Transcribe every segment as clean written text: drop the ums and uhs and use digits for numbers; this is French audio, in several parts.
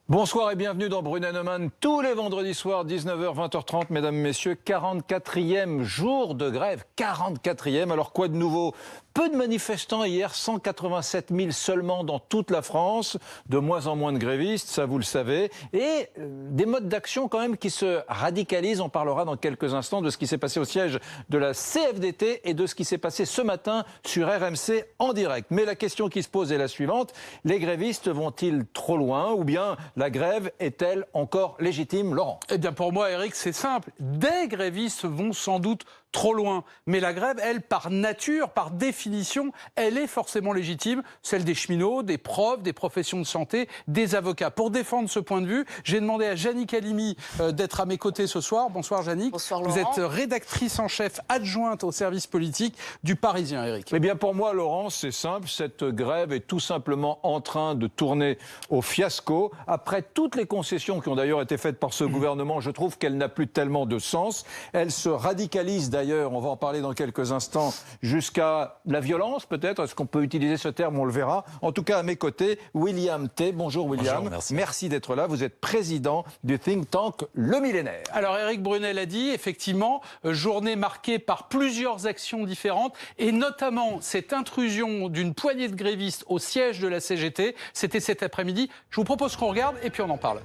Bonsoir et bienvenue dans Brunet Neumann, tous les vendredis soirs, 19h, 20h30, mesdames, messieurs, 44e jour de grève, 44e, alors quoi de nouveau? Peu de manifestants hier, 187 000 seulement dans toute la France, de moins en moins de grévistes, ça vous le savez, et des modes d'action quand même qui se radicalisent. On parlera dans quelques instants de ce qui s'est passé au siège de la CFDT et de ce qui s'est passé ce matin sur RMC en direct. Mais la question qui se pose est la suivante, les grévistes vont-ils trop loin ou bien la grève est-elle encore légitime, Laurent? Eh bien pour moi, Eric, c'est simple. Des grévistes vont sans doute trop loin. Mais la grève, elle, par nature, par définition, elle est forcément légitime. Celle des cheminots, des profs, des professions de santé, des avocats. Pour défendre ce point de vue, j'ai demandé à Jannick Halimi d'être à mes côtés ce soir. Bonsoir Jannick. Bonsoir Laurent. Vous êtes rédactrice en chef adjointe au service politique du Parisien, Eric. Eh bien pour moi, Laurent, c'est simple. Cette grève est tout simplement en train de tourner au fiasco. Après toutes les concessions qui ont d'ailleurs été faites par ce gouvernement, je trouve qu'elle n'a plus tellement de sens. Elle se radicalise d'ailleurs, on va en parler dans quelques instants, jusqu'à la violence peut-être. Est-ce qu'on peut utiliser ce terme? On le verra. En tout cas, à mes côtés, William T. Bonjour William. Bonjour, merci. Merci d'être là. Vous êtes président du think tank Le Millénaire. Alors Éric Brunet l'a dit, effectivement, journée marquée par plusieurs actions différentes et notamment cette intrusion d'une poignée de grévistes au siège de la CGT. C'était cet après-midi. Je vous propose qu'on regarde et puis on en parle.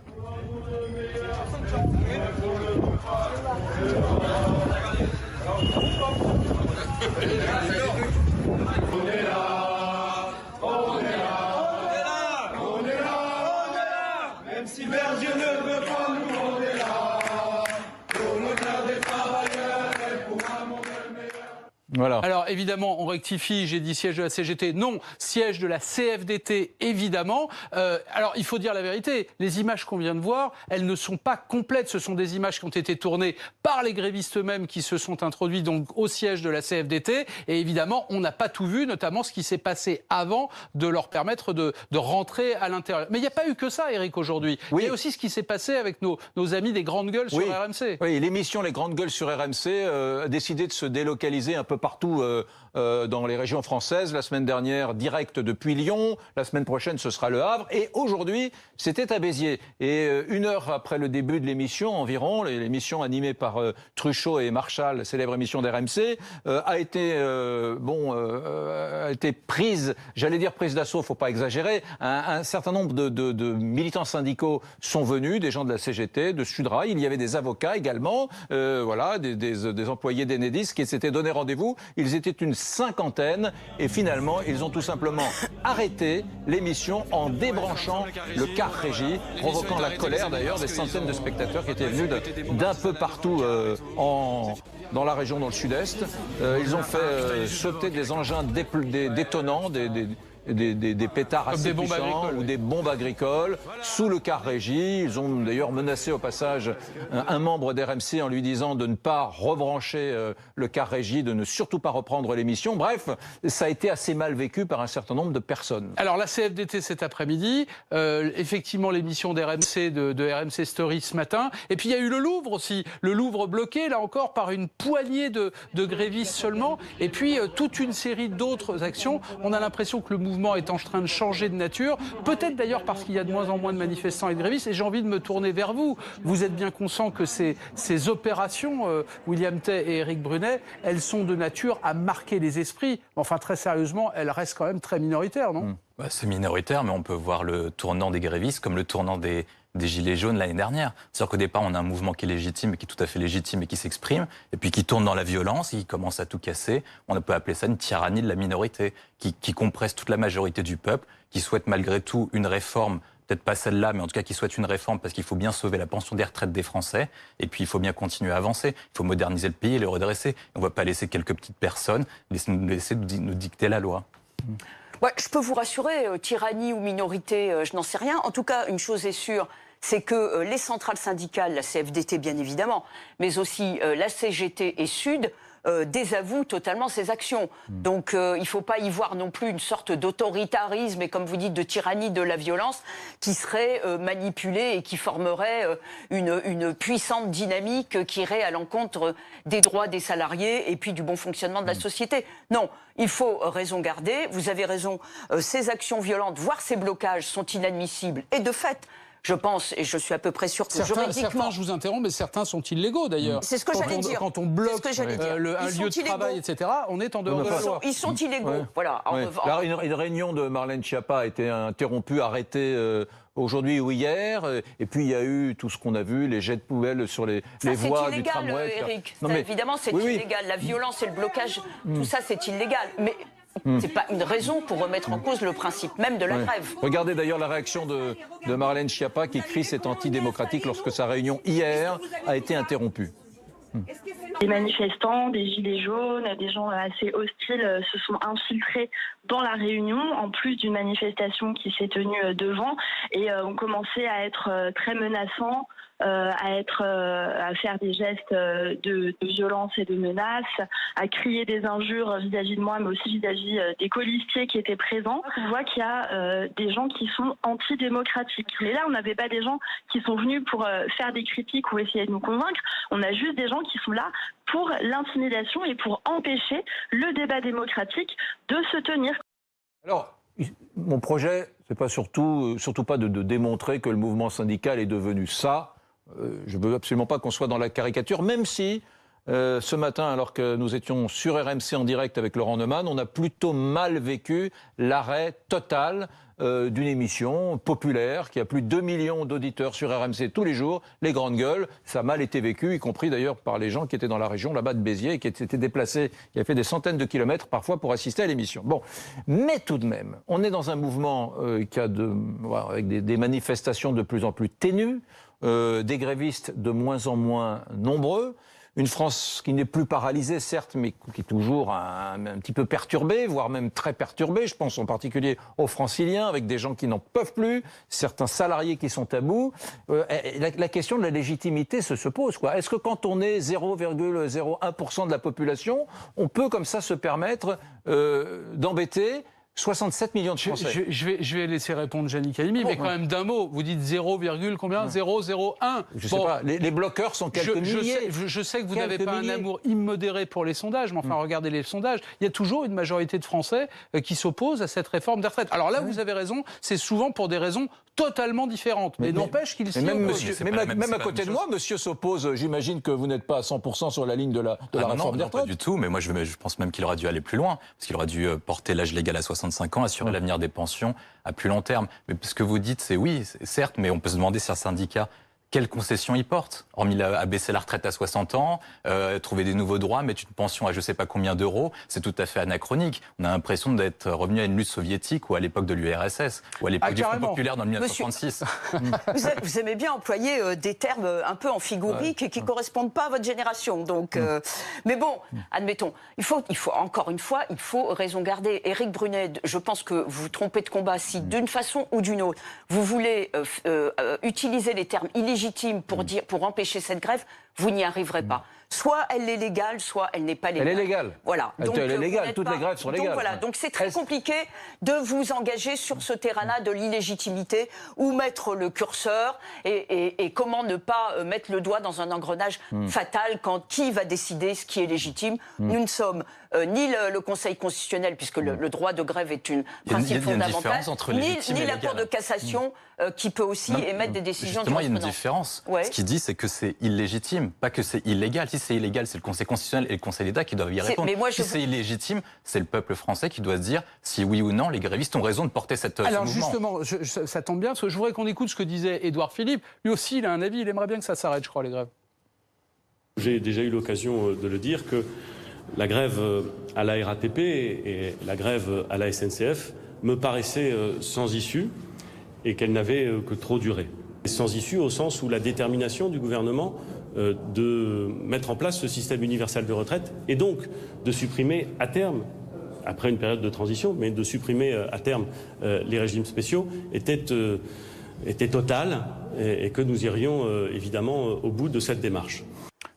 Même si Berger ne veut pas nous, on est là. Pour le cœur des travailleurs et pour un monde meilleur. Voilà. Alors évidemment, on rectifie, j'ai dit siège de la CGT, non, siège de la CFDT, évidemment. Alors il faut dire la vérité, les images qu'on vient de voir, elles ne sont pas complètes, ce sont des images qui ont été tournées par les grévistes eux-mêmes qui se sont introduits donc au siège de la CFDT, et évidemment, on n'a pas tout vu, notamment ce qui s'est passé avant de leur permettre de rentrer à l'intérieur. Mais il n'y a pas eu que ça, Eric, aujourd'hui. Oui. Il y a aussi ce qui s'est passé avec nos amis des grandes gueules sur RMC. Oui, l'émission Les Grandes Gueules sur RMC a décidé de se délocaliser un peu partout dans les régions françaises. La semaine dernière, direct depuis Lyon. La semaine prochaine, ce sera Le Havre. Et aujourd'hui, c'était à Béziers. Et une heure après le début de l'émission, environ, l'émission animée par Truchot et Marchal, célèbre émission d'RMC, a été prise, j'allais dire prise d'assaut, faut pas exagérer. Un certain nombre de militants syndicaux sont venus, des gens de la CGT, de Sudrail. Il y avait des avocats également, voilà, des employés d'Enedis qui s'étaient donné rendez-vous. Ils étaient une cinquantaine et finalement, ils ont tout simplement arrêté l'émission en débranchant le car régie, provoquant la colère d'ailleurs des centaines de spectateurs qui étaient venus d'un peu partout dans la région, dans le sud-est. Ils ont fait sauter des engins détonnants, des pétards assez puissants ou des bombes agricoles sous le car régie. Ils ont d'ailleurs menacé au passage un membre d'RMC en lui disant de ne pas rebrancher le car régie, de ne surtout pas reprendre l'émission. Bref, ça a été assez mal vécu par un certain nombre de personnes. Alors la CFDT cet après-midi, effectivement l'émission d'RMC, de RMC Story ce matin, et puis il y a eu le Louvre aussi, le Louvre bloqué là encore par une poignée de grévistes seulement, et puis toute une série d'autres actions. On a l'impression que le mouvement est en train de changer de nature, peut-être d'ailleurs parce qu'il y a de moins en moins de manifestants et de grévistes, et j'ai envie de me tourner vers vous. Vous êtes bien conscient que ces opérations, William Tay et Éric Brunet, elles sont de nature à marquer les esprits. Enfin, très sérieusement, elles restent quand même très minoritaires, non ? C'est minoritaire, mais on peut voir le tournant des grévistes comme le tournant des Gilets jaunes l'année dernière. C'est-à-dire qu'au départ, on a un mouvement qui est légitime, qui est tout à fait légitime et qui s'exprime, et puis qui tourne dans la violence, qui commence à tout casser. On peut appeler ça une tyrannie de la minorité, qui compresse toute la majorité du peuple, qui souhaite malgré tout une réforme, peut-être pas celle-là, mais en tout cas qui souhaite une réforme parce qu'il faut bien sauver la pension des retraites des Français, et puis il faut bien continuer à avancer, il faut moderniser le pays et le redresser. On ne va pas laisser quelques petites personnes laisser nous dicter la loi. Ouais, je peux vous rassurer, tyrannie ou minorité, je n'en sais rien. En tout cas, une chose est sûre, c'est que les centrales syndicales, la CFDT bien évidemment, mais aussi la CGT et Sud, désavoue totalement ses actions. Donc il ne faut pas y voir non plus une sorte d'autoritarisme et, comme vous dites, de tyrannie de la violence qui serait manipulée et qui formerait une puissante dynamique qui irait à l'encontre des droits des salariés et puis du bon fonctionnement de la société. Non, il faut raison garder. Vous avez raison, ces actions violentes, voire ces blocages, sont inadmissibles. Et de fait, je pense, et je suis à peu près sûr que certains, juridiquement... je vous interromps, mais certains sont illégaux d'ailleurs. C'est ce que j'allais dire. Quand on bloque un lieu de travail, etc., on est en dehors de la loi. Ils sont illégaux, voilà. Là, une réunion de Marlène Schiappa a été interrompue, arrêtée aujourd'hui ou hier, et puis il y a eu tout ce qu'on a vu, les jets de poubelle sur les voies du tramway. Eric. Non, mais, évidemment, c'est illégal. La violence et le blocage, tout ça, c'est illégal. Mais c'est pas une raison pour remettre en cause le principe même de la grève. Regardez d'ailleurs la réaction de Marlène Schiappa qui crie c'est antidémocratique lorsque sa réunion hier a été interrompue. Des manifestants, des gilets jaunes, des gens assez hostiles se sont infiltrés dans la réunion, en plus d'une manifestation qui s'est tenue devant, et ont commencé à être très menaçants, à faire des gestes de violence et de menaces, à crier des injures vis-à-vis de moi, mais aussi vis-à-vis des colistiers qui étaient présents. On voit qu'il y a des gens qui sont antidémocratiques. Mais là, on n'avait pas des gens qui sont venus pour faire des critiques ou essayer de nous convaincre. On a juste des gens qui sont là pour l'intimidation et pour empêcher le débat démocratique de se tenir. Alors, mon projet, c'est pas surtout pas de démontrer que le mouvement syndical est devenu ça. Je veux absolument pas qu'on soit dans la caricature, même si ce matin, alors que nous étions sur RMC en direct avec Laurent Neumann, on a plutôt mal vécu l'arrêt total d'une émission populaire qui a plus de 2 millions d'auditeurs sur RMC tous les jours, les grandes gueules. Ça a mal été vécu, y compris d'ailleurs par les gens qui étaient dans la région là-bas de Béziers et qui s'étaient déplacés, qui a fait des centaines de kilomètres parfois pour assister à l'émission. Bon, mais tout de même, on est dans un mouvement avec des manifestations de plus en plus ténues, des grévistes de moins en moins nombreux, une France qui n'est plus paralysée, certes, mais qui est toujours un petit peu perturbée, voire même très perturbée. Je pense en particulier aux Franciliens, avec des gens qui n'en peuvent plus, certains salariés qui sont à bout. La question de la légitimité se pose, quoi. Est-ce que quand on est 0,01% de la population, on peut comme ça se permettre d'embêter 67 millions de Français. Je vais laisser répondre Janine Calimi, mais quand même d'un mot. Vous dites 0, combien 0,01. Je sais pas. Les bloqueurs sont quelques milliers. Je sais que vous n'avez pas un amour immodéré pour les sondages, mais enfin, regardez les sondages. Il y a toujours une majorité de Français qui s'opposent à cette réforme des retraites. Alors là, vous avez raison, c'est souvent pour des raisons totalement différentes. Mais n'empêche qu'il s'y oppose. Même à côté de moi, monsieur s'oppose. J'imagine que vous n'êtes pas à 100% sur la ligne de la réforme des retraites. Pas du tout, mais moi je pense même qu'il aurait dû aller plus loin, parce qu'il aurait dû porter l'âge légal à 65 ans, assurer l'avenir des pensions à plus long terme. Mais ce que vous dites, c'est oui, certes, mais on peut se demander si un syndicat, quelles concessions il porte, hormis à baisser la retraite à 60 ans, trouver des nouveaux droits, mettre une pension à je ne sais pas combien d'euros, c'est tout à fait anachronique. On a l'impression d'être revenu à une lutte soviétique ou à l'époque de l'URSS, ou à l'époque du Front populaire dans le 1936. Vous aimez bien employer des termes un peu amphigouriques et qui ne correspondent pas à votre génération. Donc, mais bon, admettons, il faut encore une fois, il faut raison garder. Éric Brunet, je pense que vous vous trompez de combat si d'une façon ou d'une autre, vous voulez utiliser les termes illégitimes pour empêcher cette grève, vous n'y arriverez pas. Soit elle est légale, soit elle n'est pas légale. Elle est légale. Voilà. Donc, elle est légale. Toutes les grèves sont légales. Donc voilà. Donc c'est très compliqué de vous engager sur ce terrain-là de l'illégitimité, où mettre le curseur et comment ne pas mettre le doigt dans un engrenage fatal quand qui va décider ce qui est légitime. Nous ne sommes ni le Conseil constitutionnel, puisque le droit de grève est une principe fondamental, ni la Cour de cassation qui peut aussi émettre des décisions. Justement, il y a une différence. Ouais. Ce qu'il dit, c'est que c'est illégitime, pas que c'est illégal. Si c'est illégal, c'est le Conseil constitutionnel et le Conseil d'État qui doivent y répondre. Si c'est illégitime, c'est le peuple français qui doit se dire si oui ou non les grévistes ont raison de porter ce mouvement. Alors justement, ça tombe bien, parce que je voudrais qu'on écoute ce que disait Édouard Philippe. Lui aussi, il a un avis, il aimerait bien que ça s'arrête, je crois, les grèves. J'ai déjà eu l'occasion de le dire que la grève à la RATP et la grève à la SNCF me paraissaient sans issue et qu'elles n'avaient que trop duré. Sans issue au sens où la détermination du gouvernement de mettre en place ce système universel de retraite et donc de supprimer à terme, après une période de transition, mais de supprimer à terme les régimes spéciaux était totale et que nous irions évidemment au bout de cette démarche.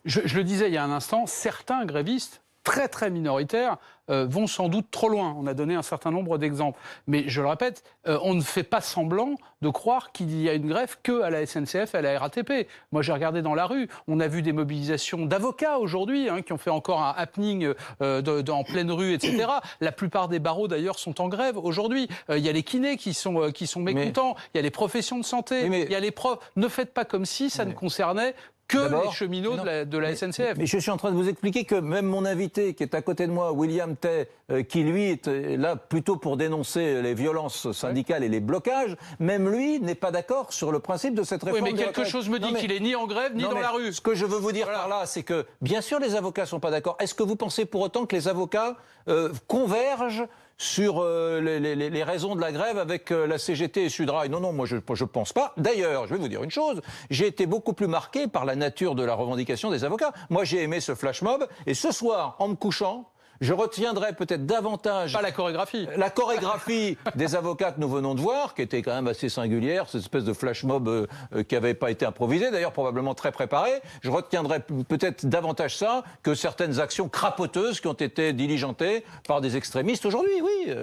Je le disais il y a un instant, certains grévistes très très minoritaires vont sans doute trop loin. On a donné un certain nombre d'exemples. Mais je le répète, on ne fait pas semblant de croire qu'il y a une grève que à la SNCF et à la RATP. Moi, j'ai regardé dans la rue, on a vu des mobilisations d'avocats aujourd'hui qui ont fait encore un happening en pleine rue, etc. La plupart des barreaux, d'ailleurs, sont en grève aujourd'hui. Il y a les kinés qui sont mécontents, il y a les professions de santé, il y a les profs. Ne faites pas comme si ça ne concernait que les cheminots de la SNCF. Mais je suis en train de vous expliquer que même mon invité qui est à côté de moi, William Tay, qui lui est là plutôt pour dénoncer les violences syndicales et les blocages, même lui n'est pas d'accord sur le principe de cette réforme. Oui, mais quelque chose me dit qu'il est ni en grève ni dans la rue. Ce que je veux vous dire par là, c'est que bien sûr les avocats sont pas d'accord. Est-ce que vous pensez pour autant que les avocats convergent sur les raisons de la grève avec la CGT et Sudrail? Non, moi je pense pas. D'ailleurs, je vais vous dire une chose, j'ai été beaucoup plus marqué par la nature de la revendication des avocats. Moi j'ai aimé ce flash mob, et ce soir, en me couchant, je retiendrai peut-être davantage... Pas la chorégraphie. La chorégraphie des avocats que nous venons de voir, qui était quand même assez singulière, cette espèce de flash mob qui n'avait pas été improvisé, d'ailleurs probablement très préparé. Je retiendrai peut-être davantage ça que certaines actions crapoteuses qui ont été diligentées par des extrémistes aujourd'hui, oui.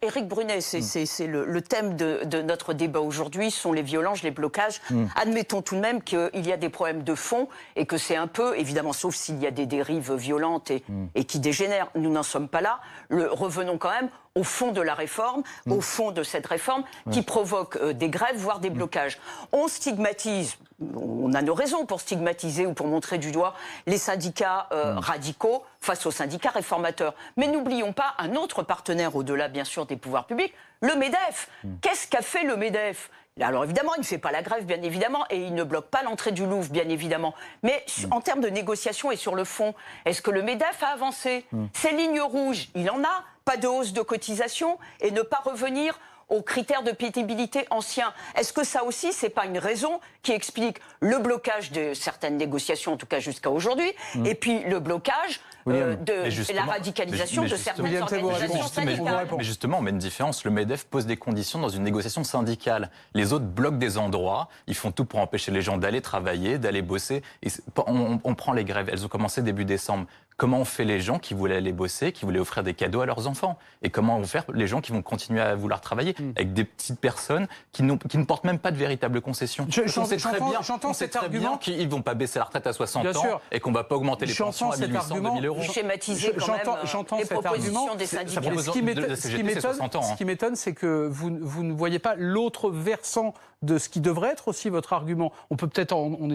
Éric Brunet, c'est le thème de notre débat aujourd'hui, sont les violences, les blocages. Admettons tout de même qu'il y a des problèmes de fond et que c'est un peu, évidemment, sauf s'il y a des dérives violentes et qui dégénèrent, nous n'en sommes pas là. Revenons quand même au fond de la réforme, au fond de cette réforme qui provoque des grèves, voire des blocages. On stigmatise, on a nos raisons pour stigmatiser ou pour montrer du doigt les syndicats radicaux face aux syndicats réformateurs. Mais n'oublions pas un autre partenaire au-delà, bien sûr, des pouvoirs publics, le MEDEF. Qu'est-ce qu'a fait le MEDEF ? Alors évidemment, il ne fait pas la grève, bien évidemment, et il ne bloque pas l'entrée du Louvre, bien évidemment. Mais en termes de négociation et sur le fond, est-ce que le MEDEF a avancé ? Ces lignes rouges, il en a. Pas de hausse de cotisation et ne pas revenir aux critères de pénibilité anciens. Est-ce que ça aussi, c'est pas une raison qui explique le blocage de certaines négociations, en tout cas jusqu'à aujourd'hui, et puis le blocage de la radicalisation de certaines organisations syndicales? Mais justement, on met une différence. Le MEDEF pose des conditions dans une négociation syndicale. Les autres bloquent des endroits, ils font tout pour empêcher les gens d'aller travailler, d'aller bosser. Et on prend les grèves, elles ont commencé début décembre. Comment on fait les gens qui voulaient aller bosser, qui voulaient offrir des cadeaux à leurs enfants? Et comment on fait les gens qui vont continuer à vouloir travailler avec des petites personnes qui ne portent même pas de véritables concessions? J'entends cet argument qu'ils ne vont pas baisser la retraite à 60 ans et qu'on ne va pas augmenter les pensions à 1 800, 2 000 euros. Schématiser quand même les propositions des syndicats. Ce qui m'étonne, c'est que vous ne voyez pas l'autre versant de ce qui devrait être aussi votre argument. On est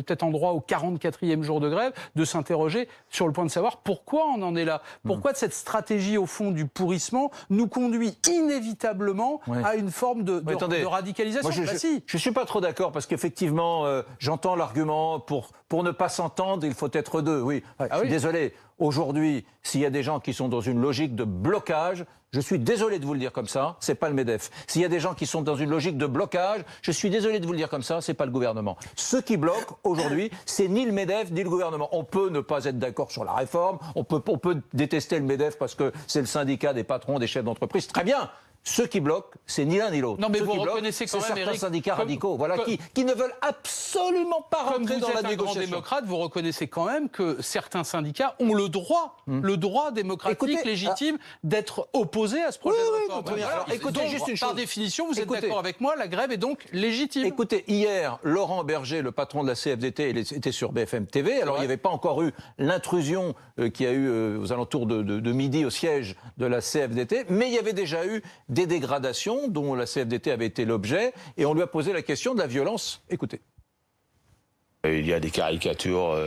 peut-être en droit au 44e jour de grève de s'interroger sur le point de savoir pourquoi on en est là. Pourquoi cette stratégie, au fond, du pourrissement nous conduit inévitablement à une forme de radicalisation? Moi, je ne suis pas trop d'accord, parce qu'effectivement, j'entends l'argument pour ne pas s'entendre, il faut être deux. Oui, je suis désolé. Aujourd'hui, s'il y a des gens qui sont dans une logique de blocage, je suis désolé de vous le dire comme ça, c'est pas le MEDEF. S'il y a des gens qui sont dans une logique de blocage, je suis désolé de vous le dire comme ça, c'est pas le gouvernement. Ceux qui bloquent aujourd'hui, c'est ni le MEDEF ni le gouvernement. On peut ne pas être d'accord sur la réforme, on peut détester le MEDEF parce que c'est le syndicat des patrons, des chefs d'entreprise, très bien. Ceux qui bloquent, c'est ni l'un ni l'autre. Non, mais ceux vous qui reconnaissez quand même, certains Éric, syndicats radicaux, qui ne veulent absolument pas rentrer dans la négociation. Comme vous êtes un grand démocrate, vous reconnaissez quand même que certains syndicats ont le droit démocratique légitime d'être opposés à ce projet de réforme. Alors, écoutez, donc, juste une chose. Par définition, vous êtes d'accord avec moi, la grève est donc légitime. Écoutez, hier, Laurent Berger, le patron de la CFDT, était sur BFM TV. Alors, il n'y avait pas encore eu l'intrusion qu'il y a eu aux alentours de midi au siège de la CFDT, mais il y avait déjà eu des dégradations dont la CFDT avait été l'objet, et on lui a posé la question de la violence. Écoutez. Il y a des caricatures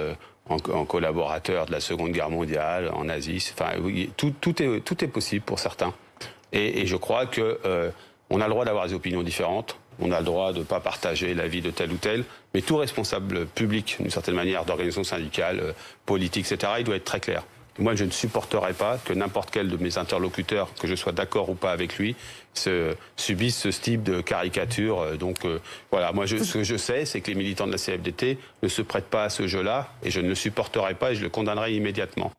en collaborateurs de la Seconde Guerre mondiale, en Asie. Enfin, oui, tout est possible pour certains. Et je crois que on a le droit d'avoir des opinions différentes. On a le droit de ne pas partager l'avis de tel ou tel. Mais tout responsable public, d'une certaine manière, d'organisation syndicale, politique, etc., il doit être très clair. Moi, je ne supporterai pas que n'importe quel de mes interlocuteurs, que je sois d'accord ou pas avec lui, subisse ce type de caricature. Donc voilà, moi, ce que je sais, c'est que les militants de la CFDT ne se prêtent pas à ce jeu-là, et je ne le supporterai pas et je le condamnerai immédiatement.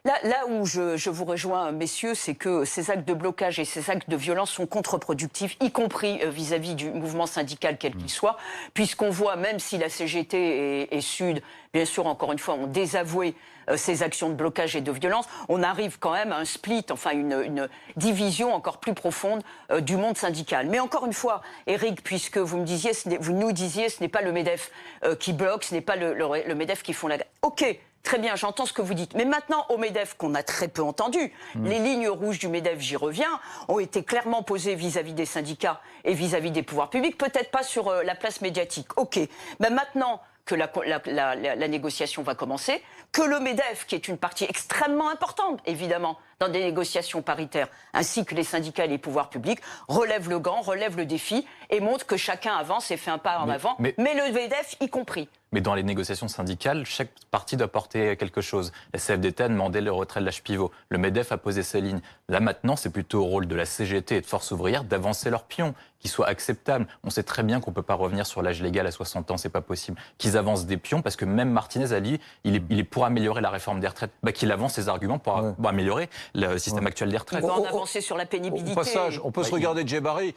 Là où je vous rejoins, messieurs, c'est que ces actes de blocage et ces actes de violence sont contre-productifs, y compris vis-à-vis du mouvement syndical, quel qu'il soit, puisqu'on voit, même si la CGT et Sud, bien sûr, encore une fois, ont désavoué ces actions de blocage et de violence, on arrive quand même à un split, enfin une division encore plus profonde du monde syndical. Mais encore une fois, Éric, puisque vous nous disiez, ce n'est pas le MEDEF qui bloque, ce n'est pas le MEDEF qui font la... Ok. Très bien, j'entends ce que vous dites. Mais maintenant, au MEDEF, qu'on a très peu entendu, les lignes rouges du MEDEF, j'y reviens, ont été clairement posées vis-à-vis des syndicats et vis-à-vis des pouvoirs publics, peut-être pas sur la place médiatique. OK. Mais maintenant que la négociation va commencer, que le MEDEF, qui est une partie extrêmement importante, évidemment, dans des négociations paritaires, ainsi que les syndicats et les pouvoirs publics, relève le gant, relève le défi et montre que chacun avance et fait un pas en avant, mais le MEDEF y compris. Mais dans les négociations syndicales, chaque parti doit porter quelque chose. La CFDT a demandé le retrait de l'âge pivot. Le MEDEF a posé ses lignes. Là, maintenant, c'est plutôt au rôle de la CGT et de Force ouvrière d'avancer leurs pions, qui soient acceptables. On sait très bien qu'on ne peut pas revenir sur l'âge légal à 60 ans, c'est pas possible. Qu'ils avancent des pions, parce que même Martinez a dit, il est pour améliorer la réforme des retraites. Qu'il avance ses arguments pour améliorer le système actuel des retraites. On va en avancer sur la pénibilité. Au passage, on peut se regarder Djebari.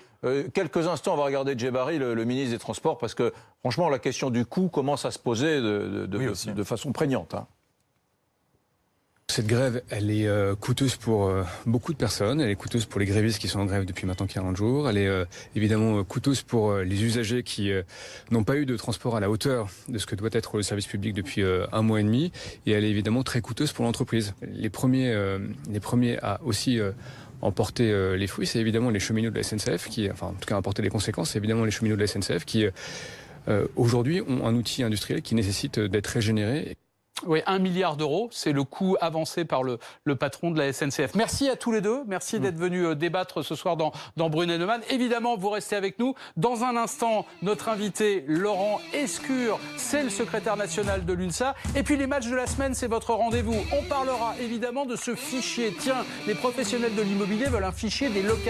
Quelques instants, on va regarder Djebari, le ministre des Transports, parce que franchement, la question du coût commence à se poser de façon prégnante. Hein. Cette grève, elle est coûteuse pour beaucoup de personnes. Elle est coûteuse pour les grévistes qui sont en grève depuis maintenant 40 jours. Elle est évidemment coûteuse pour les usagers qui n'ont pas eu de transport à la hauteur de ce que doit être le service public depuis un mois et demi. Et elle est évidemment très coûteuse pour l'entreprise. Les premiers à aussi emporter les fruits, c'est évidemment les cheminots de la SNCF, en tout cas emporter les conséquences, c'est évidemment les cheminots de la SNCF qui aujourd'hui ont un outil industriel qui nécessite d'être régénéré. Oui, 1 milliard d'euros, c'est le coût avancé par le patron de la SNCF. Merci à tous les deux, merci d'être venus débattre ce soir dans Brune & Neumann. Évidemment, vous restez avec nous. Dans un instant, notre invité Laurent Escure, c'est le secrétaire national de l'UNSA. Et puis les matchs de la semaine, c'est votre rendez-vous. On parlera évidemment de ce fichier. Tiens, les professionnels de l'immobilier veulent un fichier des locataires.